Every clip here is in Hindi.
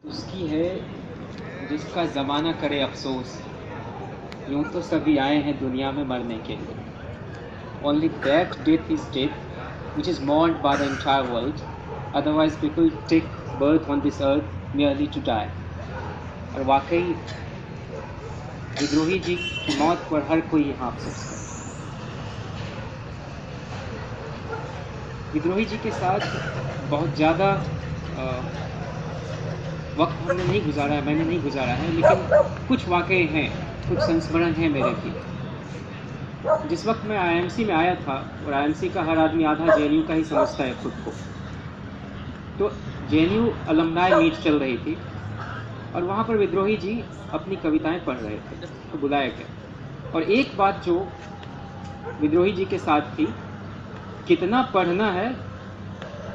उसकी है जिसका ज़माना करे अफसोस, यूं तो सभी आए हैं दुनिया में मरने के लिए. Only that death is death, which is mourned by the entire world. Otherwise, people take birth on this earth merely to die. और वाकई विद्रोही जी की मौत पर हर कोई यहाँ अफसोस करे. विद्रोही जी के साथ बहुत ज़्यादा वक्त हमने नहीं गुजारा है, मैंने नहीं गुजारा है, लेकिन कुछ वाकई हैं, कुछ संस्मरण हैं मेरे भी. जिस वक्त मैं आईएमसी में आया था, और आईएमसी का हर आदमी आधा जेएनयू का ही समझता है खुद को, तो जेएनयू अलुमनाई मीट चल रही थी और वहाँ पर विद्रोही जी अपनी कविताएं पढ़ रहे थे, तो बुलाया गया. और एक बात जो विद्रोही जी के साथ थी, कितना पढ़ना है,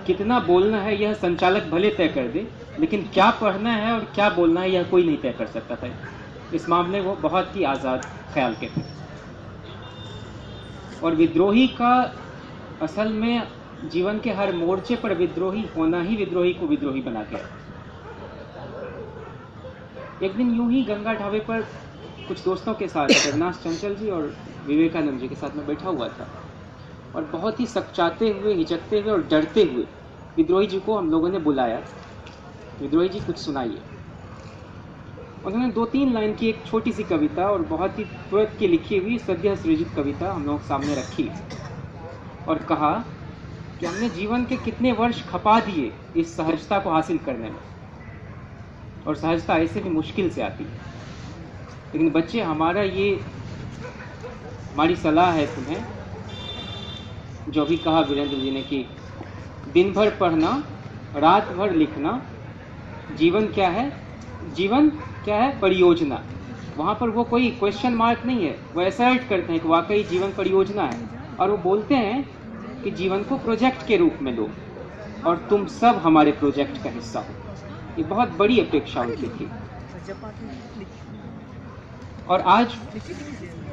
कितना बोलना है, यह संचालक भले तय कर दे, लेकिन क्या पढ़ना है और क्या बोलना है यह कोई नहीं तय कर सकता था. इस मामले वो बहुत ही आज़ाद ख्याल के थे. और विद्रोही का असल में जीवन के हर मोर्चे पर विद्रोही होना ही विद्रोही को विद्रोही बना गया. एक दिन यूं ही गंगा ढाबे पर कुछ दोस्तों के साथ, जगन्नाथ चंचल जी और विवेकानंद जी के साथ में बैठा हुआ था, और बहुत ही सकचाते हुए, हिचकते हुए और डरते हुए विद्रोही जी को हम लोगों ने बुलाया. विद्रोही जी कुछ सुनाइए. उन्होंने 2-3 लाइन की एक छोटी सी कविता और बहुत ही तुरंत की लिखी हुई सद्य सृजित कविता हम लोग सामने रखी और कहा कि हमने जीवन के कितने वर्ष खपा दिए इस सहजता को हासिल करने में, और सहजता ऐसे भी मुश्किल से आती है. लेकिन बच्चे, हमारी सलाह है तुम्हें, जो भी कहा वीरेंद्र जी ने, कि दिन भर पढ़ना, रात भर लिखना. जीवन क्या है? जीवन क्या है? परियोजना. वहाँ पर वो कोई क्वेश्चन मार्क नहीं है, वो असर्ट करते हैं कि वाकई जीवन परियोजना है. और वो बोलते हैं कि जीवन को प्रोजेक्ट के रूप में लो और तुम सब हमारे प्रोजेक्ट का हिस्सा हो. ये बहुत बड़ी अपेक्षा उनकी थी. और आज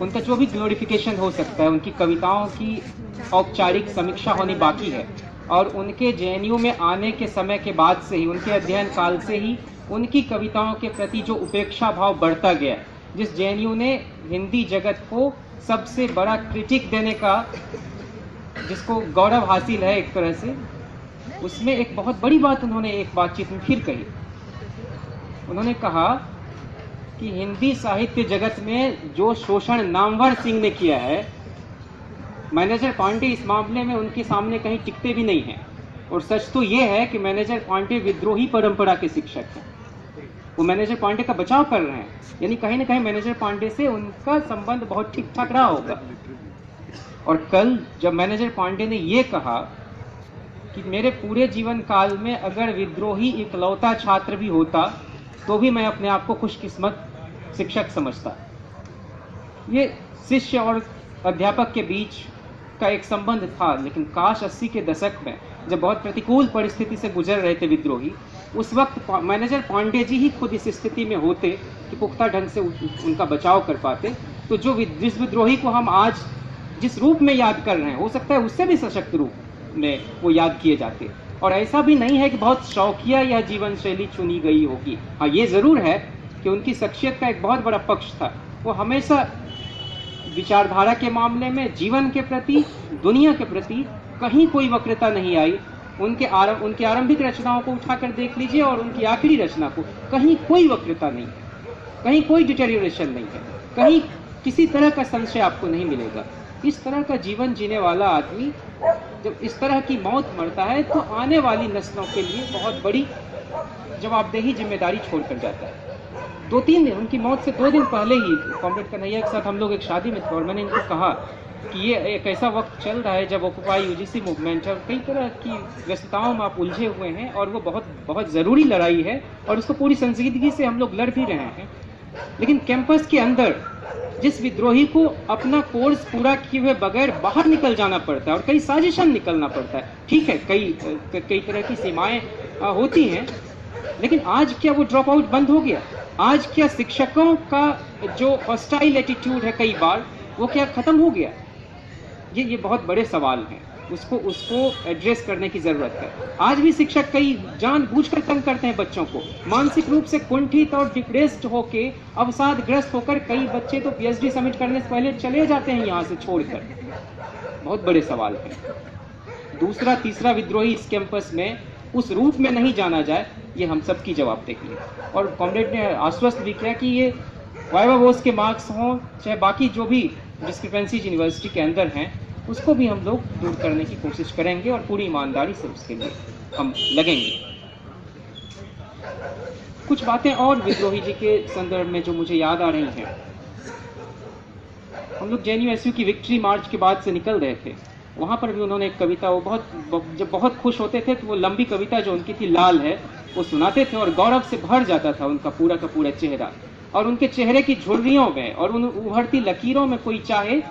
उनका जो भी ग्लोरिफिकेशन हो सकता है, उनकी कविताओं की औपचारिक समीक्षा होनी बाकी है. और उनके जेएनयू में आने के समय के बाद से ही, उनके अध्ययन काल से ही उनकी कविताओं के प्रति जो उपेक्षा भाव बढ़ता गया, जिस जेएनयू ने हिंदी जगत को सबसे बड़ा क्रिटिक देने का, जिसको गौरव हासिल है एक तरह से, उसमें एक बहुत बड़ी बात उन्होंने एक बातचीत में फिर कही. उन्होंने कहा कि हिंदी साहित्य जगत में जो शोषण नामवर सिंह ने किया है, मैनेजर पांडे इस मामले में उनके सामने कहीं टिकते भी नहीं हैं. और सच तो ये है कि मैनेजर पांडे विद्रोही परंपरा के शिक्षक हैं. वो मैनेजर पांडे का बचाव कर रहे हैं, यानी कहीं ना कहीं मैनेजर पांडे से उनका संबंध बहुत ठीक ठाक रहा होगा. और कल जब मैनेजर पांडे ने ये कहा कि मेरे पूरे जीवन काल में अगर विद्रोही इकलौता छात्र भी होता तो भी मैं अपने आप को खुशकिस्मत शिक्षक समझता. ये शिष्य और अध्यापक के बीच का एक संबंध था. लेकिन काश 80 के दशक में, जब बहुत प्रतिकूल परिस्थिति से गुजर रहे थे विद्रोही, उस वक्त मैनेजर पांडे जी ही खुद इस स्थिति में होते कि पुख्ता ढंग से उनका बचाव कर पाते. तो जिस विद्रोही को हम आज जिस रूप में याद कर रहे हैं, हो सकता है उससे भी सशक्त रूप में वो याद किए जाते. और ऐसा भी नहीं है कि बहुत शौकिया यह जीवन शैली चुनी गई होगी. हाँ, ये जरूर है कि उनकी शख्सियत का एक बहुत बड़ा पक्ष था, वो हमेशा विचारधारा के मामले में, जीवन के प्रति, दुनिया के प्रति कहीं कोई वक्रता नहीं आई. उनके आरंभिक रचनाओं को उठाकर देख लीजिए और उनकी आखिरी रचना को, कहीं कोई वक्रता नहीं है, कहीं कोई डिटेरियोरेशन नहीं है, कहीं किसी तरह का संशय आपको नहीं मिलेगा. इस तरह का जीवन जीने वाला आदमी जब इस तरह की मौत मरता है तो आने वाली नस्लों के लिए बहुत बड़ी जवाबदेही, जिम्मेदारी छोड़कर जाता है. 2-3 दिन, उनकी मौत से 2 दिन पहले ही कॉमरेड कन्हैया के साथ हम लोग एक शादी में थे और मैंने इनको कहा कि ये एक ऐसा वक्त चल रहा है जब ऑक्युपाई यूजीसी मूवमेंट और कई तरह की व्यस्तताओं में आप उलझे हुए हैं, और वो बहुत बहुत ज़रूरी लड़ाई है और उसको पूरी संजीदगी से हम लोग लड़ भी रहे हैं. लेकिन कैंपस के अंदर जिस विद्रोही को अपना कोर्स पूरा किए हुए बगैर बाहर निकल जाना पड़ता है और कई साजिशन निकलना पड़ता है, ठीक है, कई तरह की सीमाएं होती हैं, लेकिन आज क्या वो ड्रॉप आउट बंद हो गया? आज क्या शिक्षकों का जो हॉस्टाइल एटीट्यूड है कई बार, वो क्या खत्म हो गया? ये बहुत बड़े सवाल हैं. उसको उसको एड्रेस करने की जरूरत है। आज भी शिक्षक कई जानबूझकर तंग करते हैं बच्चों को, मानसिक रूप से कुंठित और डिप्रेस्ड होके अवसादग्रस्त होकर कई बच्चे तो पीएचडी सबमिट करने से पहले चले जाते हैं यहाँ से छोड़कर। बहुत बड़े सवाल है। दूसरा तीसरा विद्रोही इस कैंपस में उस रूप में नहीं जाना जाए, ये हम सबकी जवाबदेही है। और कॉमरेड ने आश्वस्त भी किया कि ये वाइवा वोस के मार्क्स हों चाहे बाकी जो भी डिस्क्रिपेंसीज यूनिवर्सिटी के अंदर हैं, उसको भी हम लोग दूर करने की कोशिश करेंगे और पूरी ईमानदारी से उसके लिए हम लगेंगे। कुछ बातें और विद्रोही जी के संदर्भ में जो मुझे याद आ रही हैं। हम लोग JNU-SU की विक्ट्री मार्च के बाद से निकल रहे थे, वहाँ पर भी उन्होंने एक कविता, वो जब बहुत खुश होते थे तो वो लंबी कविता जो उनकी थी लाल है वो सुनाते थे और गौरव से भर जाता था उनका पूरा का पूरा चेहरा। और उनके चेहरे की झुर्रियों में और उन उभरती लकीरों में कोई चाहे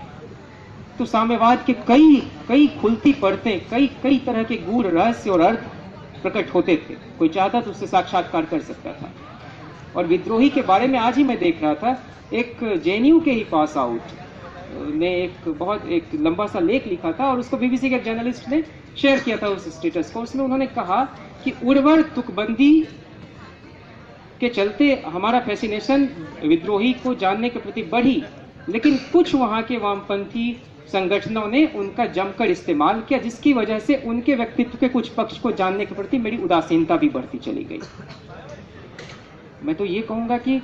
तो साम्यवाद के कई खुलती परतें, कई तरह के गूढ़ रहस्य और अर्थ प्रकट होते थे। कोई चाहता तो उससे साक्षात्कार कर सकता था। और विद्रोही के बारे में आज ही मैं देख रहा था, एक JNU के ही पास आउट ने एक लंबा सा लेख लिखा था और उसको BBC के जर्नलिस्ट ने शेयर किया था उस स्टेटस को। उसमें उन्होंने कहा कि उर्वर तुकबंदी के चलते हमारा फैसिनेशन विद्रोही को जानने के प्रति बढ़ी, लेकिन कुछ वहां के वामपंथी संगठनों ने उनका जमकर इस्तेमाल किया, जिसकी वजह से उनके व्यक्तित्व के कुछ पक्ष को जानने के प्रति मेरी उदासीनता भी बढ़ती चली गई। मैं तो ये कहूंगा कि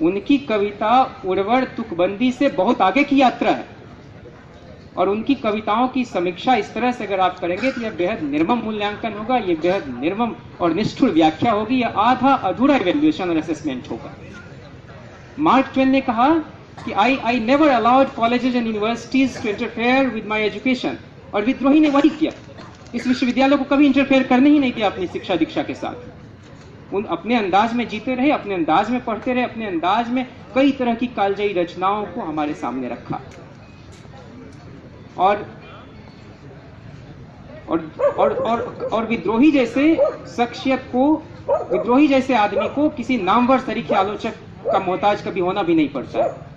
उनकी कविता उर्वर तुकबंदी से बहुत आगे की यात्रा है और उनकी कविताओं की समीक्षा इस तरह से अगर आप करेंगे तो यह बेहद निर्मम मूल्यांकन होगा, यह बेहद निर्मम और निष्ठुर व्याख्या होगी, यह आधा अधूरा इवैल्यूएशन और असेसमेंट होगा। मार्क ट्वेन ने कहा कि I never allowed colleges and universities to interfere with my education, और विद्रोही ने वही किया। इस विश्वविद्यालय को कभी इंटरफेयर करने ही नहीं दिया अपनी शिक्षा दीक्षा के साथ। उन अपने अंदाज में जीते रहे, अपने अंदाज में पढ़ते रहे, अपने अंदाज में कई तरह की कालजयी रचनाओं को हमारे सामने रखा। और विद्रोही जैसे शख्सियत को, विद्रोही जैसे आदमी को किसी नामवर सरीखे आलोचक का मोहताज कभी होना भी नहीं पड़ता है।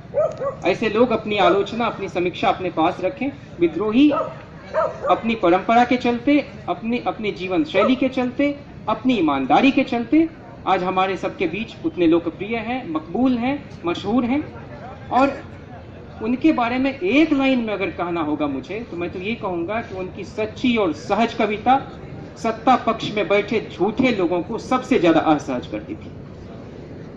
ऐसे लोग अपनी आलोचना, अपनी समीक्षा अपने पास रखें। विद्रोही अपनी परंपरा के चलते, अपनी जीवन शैली के चलते, अपनी ईमानदारी के चलते आज हमारे सबके बीच उतने लोकप्रिय हैं, मकबूल हैं, मशहूर हैं। और उनके बारे में एक लाइन में अगर कहना होगा मुझे, तो मैं तो ये कहूंगा कि उनकी सच्ची और सहज कविता सत्ता पक्ष में बैठे झूठे लोगों को सबसे ज्यादा असहज करती थी।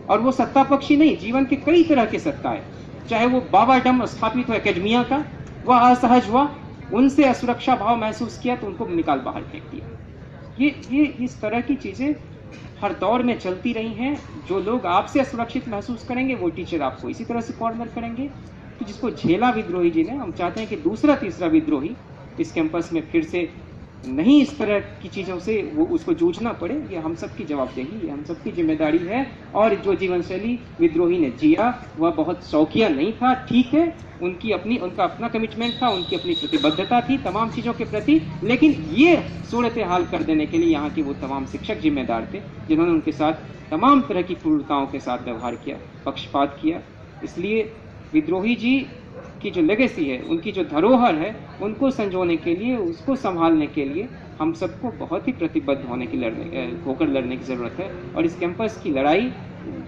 और वो सत्ता पक्ष ही नहीं, जीवन के कई तरह के सत्ताएं, चाहे वो बाबाडम स्थापित हो एकेडमिया का, वह असहज हुआ, उनसे असुरक्षा भाव महसूस किया तो उनको निकाल बाहर फेंक दिया। ये इस तरह की चीजें हर दौर में चलती रही हैं। जो लोग आपसे असुरक्षित महसूस करेंगे वो टीचर आपको इसी तरह से कॉर्नर करेंगे। तो जिसको झेला विद्रोही जी ने, हम चाहते हैं कि दूसरा तीसरा विद्रोही इस कैंपस में फिर से नहीं इस तरह की चीज़ों से वो उसको जूझना पड़े। ये हम सबकी जवाबदेही, ये हम सबकी जिम्मेदारी है। और जो जीवन शैली विद्रोही ने जिया वह बहुत शौकिया नहीं था, ठीक है, उनका अपना कमिटमेंट था, उनकी अपनी प्रतिबद्धता थी तमाम चीज़ों के प्रति, लेकिन ये सूरत हाल कर देने के लिए यहाँ के वो तमाम शिक्षक जिम्मेदार थे जिन्होंने उनके साथ तमाम तरह की क्रूरताओं के साथ व्यवहार किया, पक्षपात किया। इसलिए विद्रोही जी की जो लेगेसी है, उनकी जो धरोहर है, उनको संजोने के लिए, उसको संभालने के लिए हम सबको बहुत ही प्रतिबद्ध होकर लड़ने की ज़रूरत है। और इस कैंपस की लड़ाई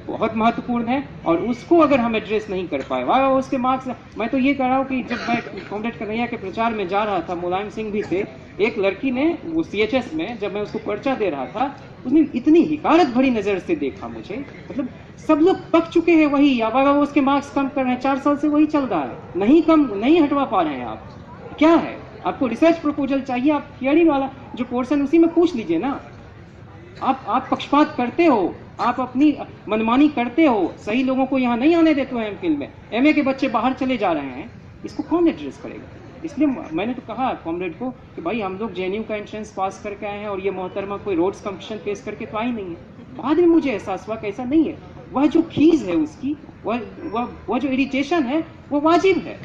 बहुत महत्वपूर्ण है और उसको अगर हम एड्रेस नहीं कर पाए, वाह उसके मार्क्स। मैं तो ये कह रहा हूँ कि जब मैं कॉमरेड कन्हैया के प्रचार में जा रहा था, मुलायम सिंह भी थे, एक लड़की ने वो CHS में जब मैं उसको पर्चा दे रहा था, उसने इतनी हिकारत भरी नज़र से देखा मुझे, मतलब सब लोग पक चुके हैं वही, या उसके मार्क्स कम कर रहे हैं, 4 साल से वही चल रहा है, नहीं हटवा पा रहे हैं आप। क्या है, आपको रिसर्च प्रपोजल चाहिए, आप थियरी वाला जो पोर्शन उसी में पूछ लीजिए ना। आप पक्षपात करते हो, आप अपनी मनमानी करते हो, सही लोगों को यहाँ नहीं आने देते हो MPhil में, MA के बच्चे बाहर चले जा रहे हैं, इसको कौन एड्रेस करेगा? इसलिए मैंने तो कहा कॉमरेड को कि भाई हम लोग JNU का एंट्रेंस पास करके आए हैं और ये मोहतरमा कोई रोड्स कंपटीशन फेस करके तो आई नहीं है। बाद में मुझे एहसास हुआ कि ऐसा नहीं है, वह जो खीज है उसकी, वह जो इरिटेशन है वो वाजिब है।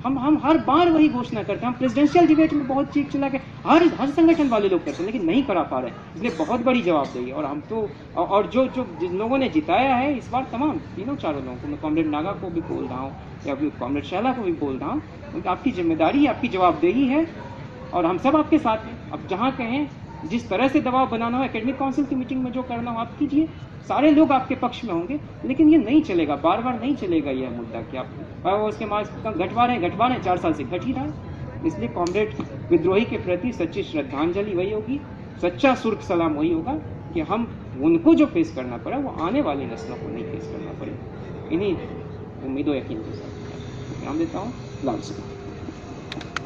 हम हर बार वही घोषणा करते हैं, हम प्रेसिडेंशियल डिबेट में बहुत चीख चिल्ला के हर संगठन वाले लोग करते हैं, लेकिन नहीं करा पा रहे हैं। इसलिए बहुत बड़ी जवाबदेही है। और हम तो और जो जिन लोगों ने जिताया है इस बार, तमाम तीनों चारों लोगों को, मैं कॉमरेड नागा को भी बोल रहा हूँ या कॉमरेड शैला को भी बोल रहा हूँ, आपकी जिम्मेदारी, आपकी जवाबदेही है और हम सब आपके साथ हैं। अब जहाँ कहें, जिस तरह से दबाव बनाना हो एकेडमिक काउंसिल की मीटिंग में जो करना हो आप कीजिए, सारे लोग आपके पक्ष में होंगे। लेकिन ये नहीं चलेगा, बार बार नहीं चलेगा यह मुद्दा कि आप उसके मार्क्स घटवा रहे हैं 4 साल से घट ही रहा है। इसलिए कॉमरेड विद्रोही के प्रति सच्ची श्रद्धांजलि वही होगी, सच्चा सुर्ख सलाम वही होगा कि हम उनको जो फेस करना पड़ा वो आने वाली नस्लों को नहीं फेस करना पड़े। इन्हीं उम्मीदों यकीन के साथ नाम देता हूँ। लाल सिंह।